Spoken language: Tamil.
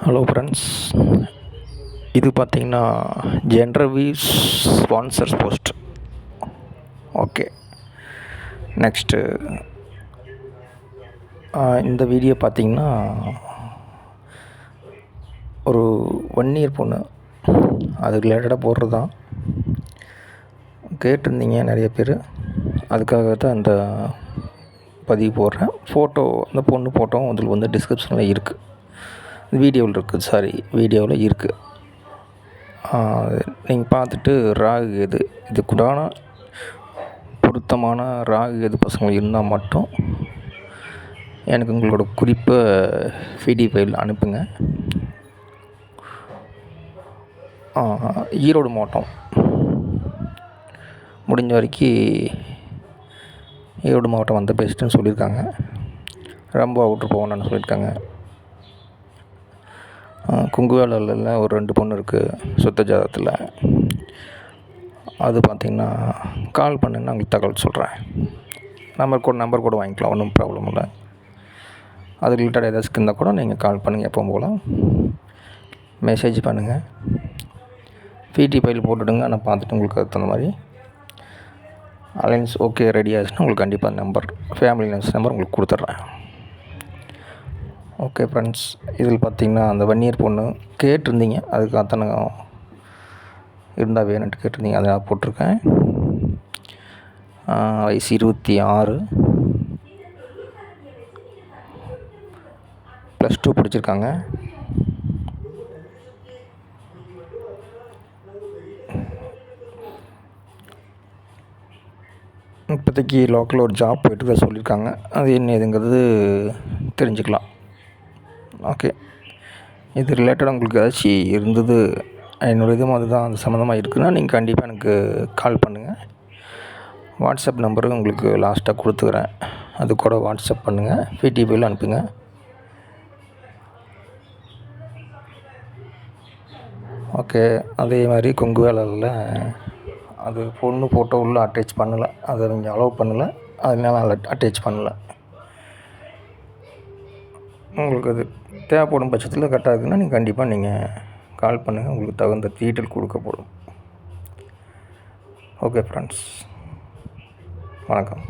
ஹலோ ஃப்ரெண்ட்ஸ், இது பார்த்திங்கன்னா ஜென்ரவிஸ் ஸ்பான்சர்ஸ் போஸ்ட். ஓகே, நெக்ஸ்ட்டு இந்த வீடியோ பார்த்திங்கன்னா ஒரு 1 இயர் பொண்ணு அது ரிலேட்டடாக போடுறது தான். கேட்டிருந்தீங்க நிறைய பேர், அதுக்காக தான் இந்த பதிவு போடுறேன். ஃபோட்டோ, அந்த பொண்ணு ஃபோட்டோவும் அதில் வந்து டிஸ்கிரிப்ஷனில் இருக்குது, வீடியோவில் இருக்குது. நீங்கள் பார்த்துட்டு ராகு எது இதுக்குடான பொருத்தமான ராகு எது பசங்க இருந்தால் மட்டும் எனக்கு உங்களோட குறிப்பை பிடிஎஃப் ஃபைல் அனுப்புங்க. ஈரோடு மாவட்டம் முடிஞ்ச வரைக்கும் ஈரோடு மாவட்டம் வந்து பெஸ்ட்டுன்னு சொல்லியிருக்காங்க. ரொம்ப அவுட்ரு போகணுன்னு சொல்லியிருக்காங்க. குங்குவேலில் ஒரு 2 பொண்ணு இருக்குது சுத்த ஜாதகத்தில். அது பார்த்திங்கன்னா கால் பண்ணுன்னு உங்களுக்கு தகவல் சொல்கிறேன். நம்பர் கூட வாங்கிக்கலாம், ஒன்றும் ப்ராப்ளம் இல்லை. அது ரிலேட்டட் ஏதாச்சும் இருந்தால் கூட நீங்கள் கால் பண்ணுங்கள், எப்போ போல் மெசேஜ் பண்ணுங்கள். பிடி ஃபைல் போட்டுவிடுங்க. நான் பார்த்துட்டு உங்களுக்கு அதுக்கு தகுந்த மாதிரி அலைன்ஸ் ஓகே ரெடி ஆச்சுன்னா உங்களுக்கு கண்டிப்பாக ஃபேமிலி நம்பர் உங்களுக்கு கொடுத்துட்றேன். ஓகே ஃப்ரெண்ட்ஸ், இதில் பார்த்திங்கன்னா அந்த 1 இயர் பொண்ணு கேட்டிருந்தீங்க, அதுக்கு அத்தனை இருந்தால் வேணுன்ட்டு கேட்டிருந்தீங்க, அதை நான் போட்டிருக்கேன். வயசு 26, +2 படிச்சிருக்காங்க. இப்போதைக்கு லோக்கலில் ஒரு ஜாப் போய்ட்டு தான் சொல்லியிருக்காங்க. அது என்ன ஏதுங்கிறது தெரிஞ்சுக்கலாம். ஓகே, இது ரிலேட்டடாக உங்களுக்கு ஏதாச்சும் இருந்தது, என்னோடய இதுவும் அதுதான் அது சம்மந்தமாக இருக்குதுன்னா நீங்கள் கண்டிப்பாக எனக்கு கால் பண்ணுங்கள். வாட்ஸ்அப் நம்பரு உங்களுக்கு லாஸ்ட்டாக கொடுத்துக்கிறேன், அது கூட வாட்ஸ்அப் பண்ணுங்கள், பிடிஎஃப் அனுப்புங்க. ஓகே, அதே மாதிரி கொங்குவேலில் அது பொண்ணு ஃபோட்டோ உள்ளே அட்டாச் பண்ணலை, அதை நீங்கள் அலோவ் பண்ணலை, அதனால அட்டாச் பண்ணலை. உங்களுக்கு அது தேவைப்படும் பட்சத்தில் கரெக்டாக இருக்குதுன்னா நீங்கள் கண்டிப்பாக கால் பண்ணுங்கள், உங்களுக்கு தகுந்த டீட்டெயில் கொடுக்கப்படும். ஓகே ஃப்ரெண்ட்ஸ், வணக்கம்.